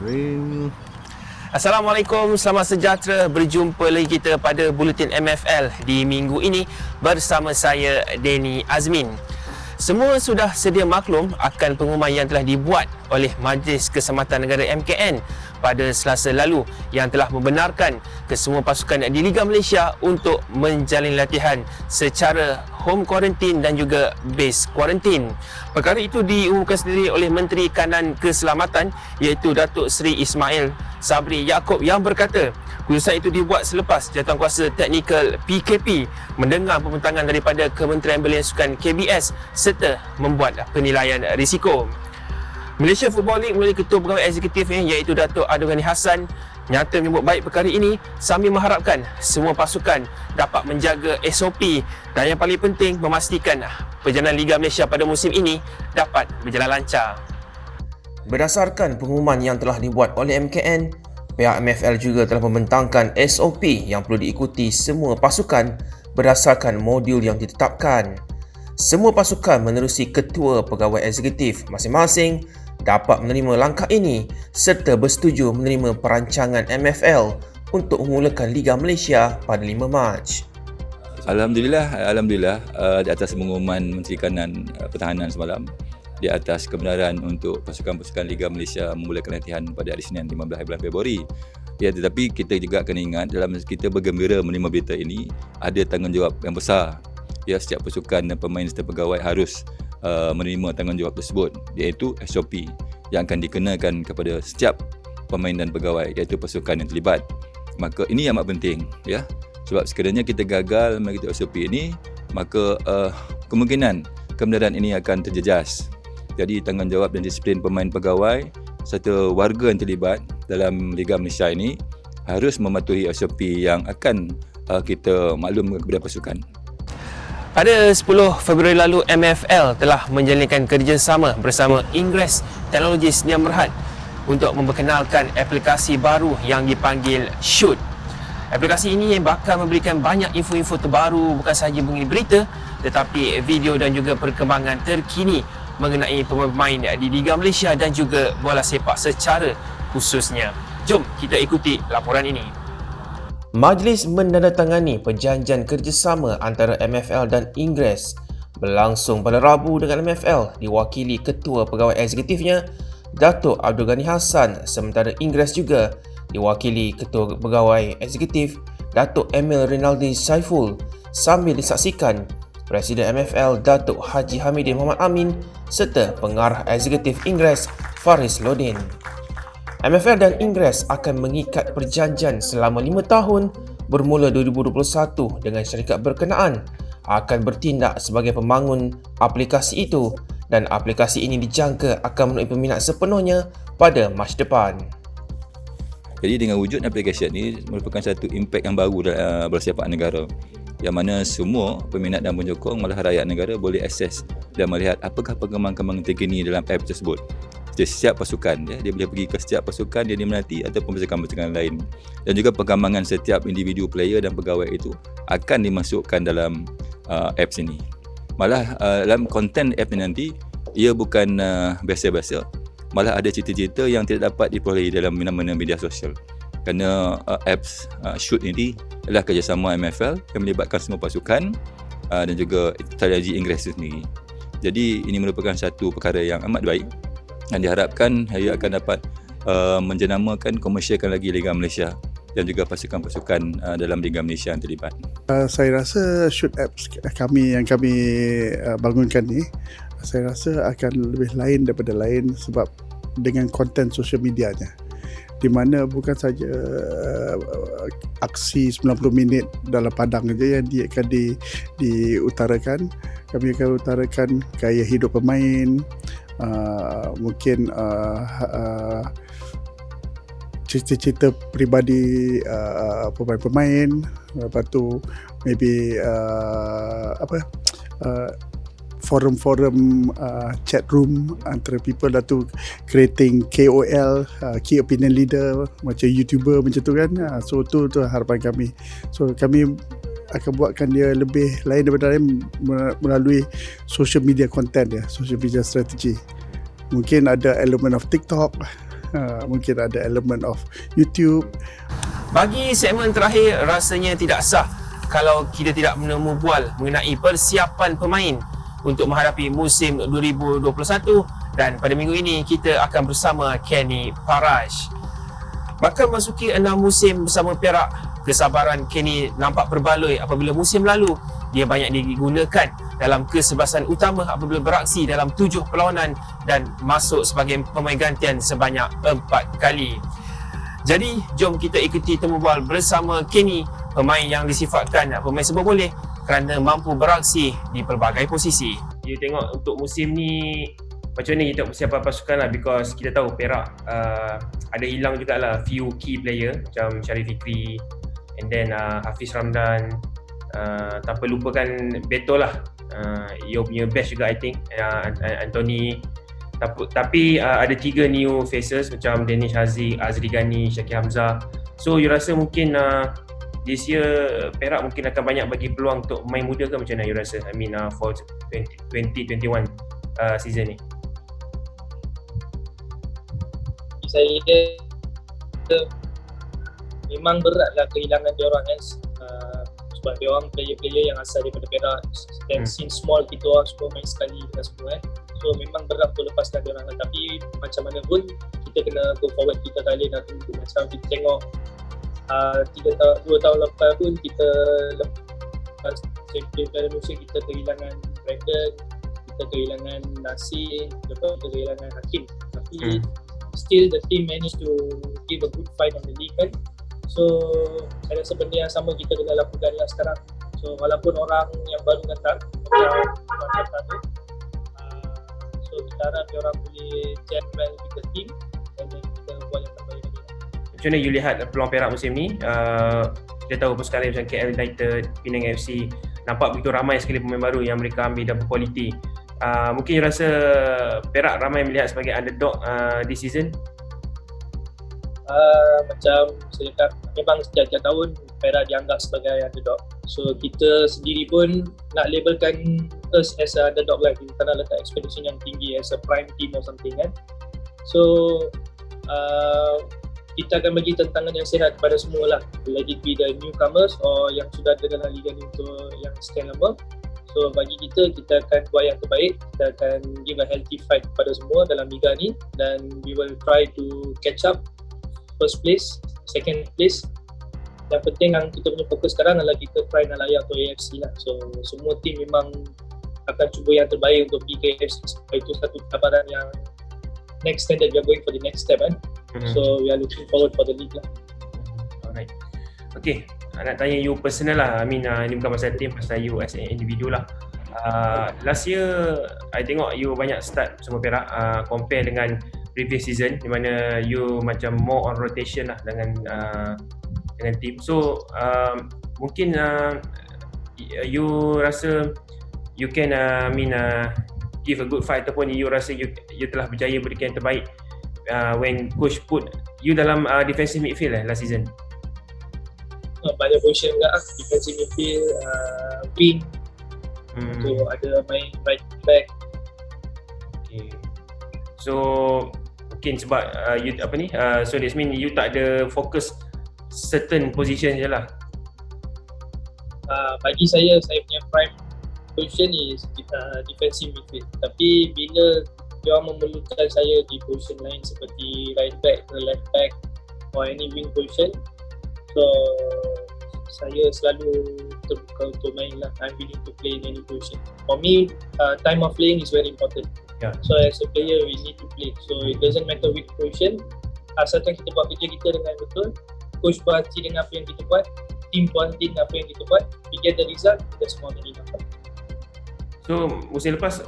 Bismillahirrahmanirrahim. Assalamualaikum, selamat sejahtera. Berjumpa lagi kita pada Buletin MFL di minggu ini bersama saya, Denny Azmin. Semua sudah sedia maklum akan pengumuman yang telah dibuat oleh Majlis Keselamatan Negara MKN pada Selasa lalu yang telah membenarkan kesemua pasukan di Liga Malaysia untuk menjalin latihan secara home quarantine dan juga base quarantine. Perkara itu diumumkan sendiri oleh Menteri Kanan Keselamatan iaitu Datuk Seri Ismail Sabri Yaakob yang berkata keputusan itu dibuat selepas Jawatankuasa Teknikal PKP mendengar pembentangan daripada Kementerian Belia Sukan KBS serta membuat penilaian risiko. Malaysia Football League melalui Ketua Pegawai Eksekutifnya iaitu Datuk Abdul Ghani Hassan nyata menyebut baik perkara ini sambil mengharapkan semua pasukan dapat menjaga SOP dan yang paling penting memastikan perjalanan Liga Malaysia pada musim ini dapat berjalan lancar. Berdasarkan pengumuman yang telah dibuat oleh MKN, pihak MFL juga telah membentangkan SOP yang perlu diikuti semua pasukan berdasarkan modul yang ditetapkan. Semua pasukan menerusi Ketua Pegawai Eksekutif masing-masing dapat menerima langkah ini serta bersetuju menerima perancangan MFL untuk memulakan Liga Malaysia pada 5 Mac. Alhamdulillah di atas pengumuman Menteri Kanan Pertahanan semalam, di atas kebenaran untuk pasukan-pasukan Liga Malaysia memulakan latihan pada hari Senin 15 bulan Februari. Ya, tetapi kita juga kena ingat dalam kita bergembira menerima berita ini ada tanggungjawab yang besar. Ya, setiap pasukan dan pemain serta pegawai harus menerima tanggungjawab tersebut iaitu SOP yang akan dikenakan kepada setiap pemain dan pegawai iaitu pasukan yang terlibat. Maka ini amat penting ya. Sebab sekiranya kita gagal mengikuti SOP ini, maka kemungkinan kebenaran ini akan terjejas. Jadi tanggungjawab dan disiplin pemain pegawai serta warga yang terlibat dalam Liga Malaysia ini harus mematuhi SOP yang akan kita maklumkan kepada pasukan. Pada 10 Februari lalu, MFL telah menjalinkan kerjasama bersama Ingres Teknologi Sdn Bhd untuk memperkenalkan aplikasi baru yang dipanggil Shoot. Aplikasi ini bakal memberikan banyak info-info terbaru bukan sahaja mengenai berita tetapi video dan juga perkembangan terkini mengenai pemain-pemain di Liga Malaysia dan juga bola sepak secara khususnya. Jom kita ikuti laporan ini. Majlis menandatangani perjanjian kerjasama antara MFL dan Ingres berlangsung pada Rabu dengan MFL diwakili Ketua Pegawai Eksekutifnya Datuk Abdul Ghani Hassan sementara Ingres juga diwakili Ketua Pegawai Eksekutif Datuk Emil Rinaldi Saiful sambil disaksikan Presiden MFL Datuk Haji Hamidin Muhammad Amin serta Pengarah Eksekutif Ingres Faris Lodin. MFL dan Ingres akan mengikat perjanjian selama 5 tahun bermula 2021 dengan syarikat berkenaan akan bertindak sebagai pembangun aplikasi itu dan aplikasi ini dijangka akan memenuhi peminat sepenuhnya pada Mac depan. Jadi dengan wujud aplikasi ini merupakan satu impak yang baru dalam bola sepak negara yang mana semua peminat dan penyokong malah rakyat negara boleh akses dan melihat apakah perkembangan terkini dalam app tersebut. Jadi setiap pasukan dia boleh pergi ke setiap pasukan dia diminati ataupun pasukan-pasukan lain dan juga perkembangan setiap individu player dan pegawai itu akan dimasukkan dalam apps ini. Malah dalam konten app ini nanti ia bukan biasa-biasa, malah ada cerita-cerita yang tidak dapat diperolehi dalam mana-mana media sosial kerana apps Shoot ini adalah kerjasama MFL yang melibatkan semua pasukan dan juga teknologi Inggeris sendiri. Jadi ini merupakan satu perkara yang amat baik dan diharapkan ia akan dapat menjenamakan, komersialkan lagi Liga Malaysia dan juga pasukan-pasukan dalam Liga Malaysia yang terlibat. Saya rasa Shoot apps yang kami bangunkan ni, saya rasa akan lebih lain daripada lain sebab dengan konten sosial medianya, di mana bukan saja aksi 90 minit dalam padang saja yang dia akan diutarakan. Kami akan utarakan gaya hidup pemain, mungkin cerita-cerita peribadi pemain-pemain, lepas tu maybe forum chat room antara people lah tu, creating KOL, key opinion leader macam YouTuber macam tu kan. So tu harapan kami. So kami akan buatkan dia lebih lain daripada lain melalui social media content dia, social media strategy. Mungkin ada elemen of TikTok, Mungkin ada elemen of YouTube. Bagi segmen terakhir, rasanya tidak sah kalau kita tidak menemu bual mengenai persiapan pemain untuk menghadapi musim 2021, dan pada minggu ini kita akan bersama Kenny Parash. Bakal masuki 6 musim bersama Perak, kesabaran Kenny nampak berbaloi apabila musim lalu dia banyak digunakan dalam kesebelasan utama apabila beraksi dalam 7 perlawanan dan masuk sebagai pemain gantian sebanyak 4 kali. Jadi, jom kita ikuti temu bual bersama Kenny, pemain yang disifatkan pemain serba boleh kerana mampu beraksi di pelbagai posisi. You tengok untuk musim ni macam mana kita persiapan pasukan lah, because kita tahu Perak ada hilang jugalah few key player macam Syarif Fikri and then Hafiz Ramdan, tanpa lupakan Beto lah, you punya best juga I think, Anthony. Tapi ada 3 new faces macam Danish Haziq, Azri Ghani, Syakir Hamzah. So you rasa mungkin this year Perak mungkin akan banyak bagi peluang untuk main muda ke macam mana you rasa? I mean for 2021 season ni. Saya memang beratlah kehilangan diorang kan, sebab diorang player-player yang asal daripada Perak, dan since small kita orang semua main sekali dengan semua so memang berat untuk lepaskan diorang, tapi macam mana pun kita kena go forward, kita tak boleh nak tunggu. Macam kita tengok 2 tahun lepas pun kita lepas champion Piala Malaysia, kita kehilangan Brandon, kita kehilangan Nasir, lepas kita kehilangan Hakim, tapi still the team managed to give a good fight on the league kan. So saya rasa benda yang sama kita kena lakukan lah sekarang. So walaupun orang yang baru datang so kita harap orang boleh gel well with the team dan kita buat yang terbaik lagi. Macam mana you lihat peluang Perak musim ni? Kita tahu pasukan lain macam KL United, Penang FC, nampak begitu ramai sekali pemain baru yang mereka ambil dan berkualiti. Mungkin you rasa Perak ramai melihat sebagai underdog this season? Macam saya cakap, memang setiap tahun Perak dianggap sebagai underdog. So kita sendiri pun nak labelkan us as a underdog lah. Kita tak nak letak expectation yang tinggi as a prime team or something kan. So kita akan bagi tantangan yang sihat kepada semua lah, let it be the newcomers or yang sudah ada dalam liga ni untuk yang sekian lama. So bagi kita akan buat yang terbaik, kita akan give a healthy fight kepada semua dalam liga ni, dan we will try to catch up first place, second place. Yang penting yang kita punya fokus sekarang adalah kita try nak layak untuk AFC lah. So semua team memang akan cuba yang terbaik untuk pergi ke AFC. Itu satu cabaran yang next standard, we are going for the next step kan. So we are looking forward for the league lah. Alright. Okay, nak tanya you personal lah. I mean ini bukan pasal team, pasal you as an individual lah. Last year I tengok you banyak start bersama Perak, compare dengan previous season di mana you macam more on rotation lah dengan team. So mungkin you rasa you can give a good fight, ataupun you rasa you telah berjaya berikan yang terbaik when coach put you dalam defensive midfield last season? Banyak position juga lah, defensive midfield, wing, so ada main right back. Okay. So mungkin sebab you so this mean you tak ada fokus certain position je lah. Bagi saya punya prime position is defensive midfield, tapi bila dia memerlukan saya di position lain seperti right back ke left back or any wing position, so saya selalu terbuka untuk main lah. I'm willing to play in any position. For me, time of playing is very important. Yeah. So as a player, we need to play. So it doesn't matter which position, asalkan kita buat kerja kita dengan betul, coach berhati dengan apa yang kita buat, team berhati dengan apa yang kita buat, we get the result, kita semua jadi dapat. So musim lepas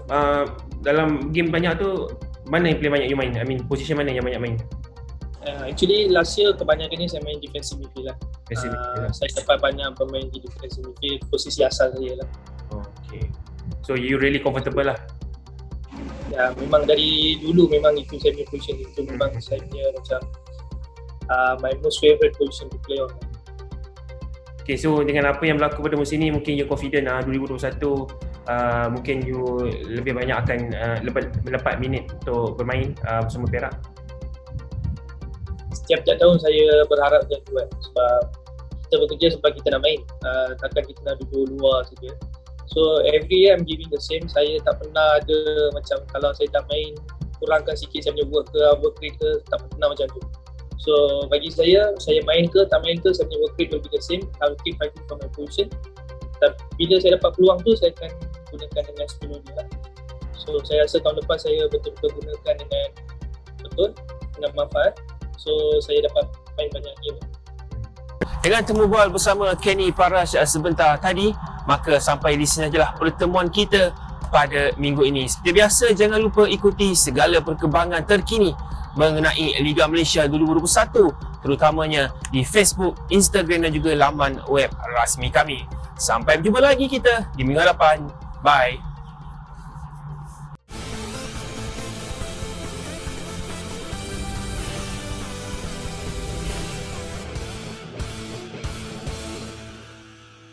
dalam game banyak tu, mana yang paling banyak you main? I mean position mana yang banyak main? Actually last year kebanyakan ni saya main defensive midfield lah. Saya dapat banyak bermain di defensive midfield, posisi asal saya lah. Okay. So you really comfortable lah? Ya, memang dari dulu memang itu saya punya position, itu memang saya punya macam my most favourite position to play on. Okay, so dengan apa yang berlaku pada musim ni, mungkin you confident 2021 mungkin you lebih banyak akan mendapat minit untuk bermain bersama Perak? setiap tahun saya berharap macam tu kan, sebab kita bekerja sebab kita nak main, takkan kita nak duduk luar saja. So every year I'm giving the same. Saya tak pernah ada macam kalau saya tak main kurangkan sikit saya punya work ke overcrate ke, tak pernah macam tu. So bagi saya main ke tak main ke, saya punya work rate will be the same. I will keep fighting for my position. Tapi bila saya dapat peluang tu, saya akan gunakan dengan sepenuhnya lah. So saya rasa tahun lepas saya betul-betul gunakan dengan betul, dengan manfaat. So saya dapat main banyak game. Dengan temu bual bersama Kenny Parash sebentar tadi, maka sampai di sini sajalah pertemuan kita pada minggu ini. Seperti biasa, jangan lupa ikuti segala perkembangan terkini mengenai Liga Malaysia 2021, terutamanya di Facebook, Instagram dan juga laman web rasmi kami. Sampai berjumpa lagi kita di minggu hadapan. Bye.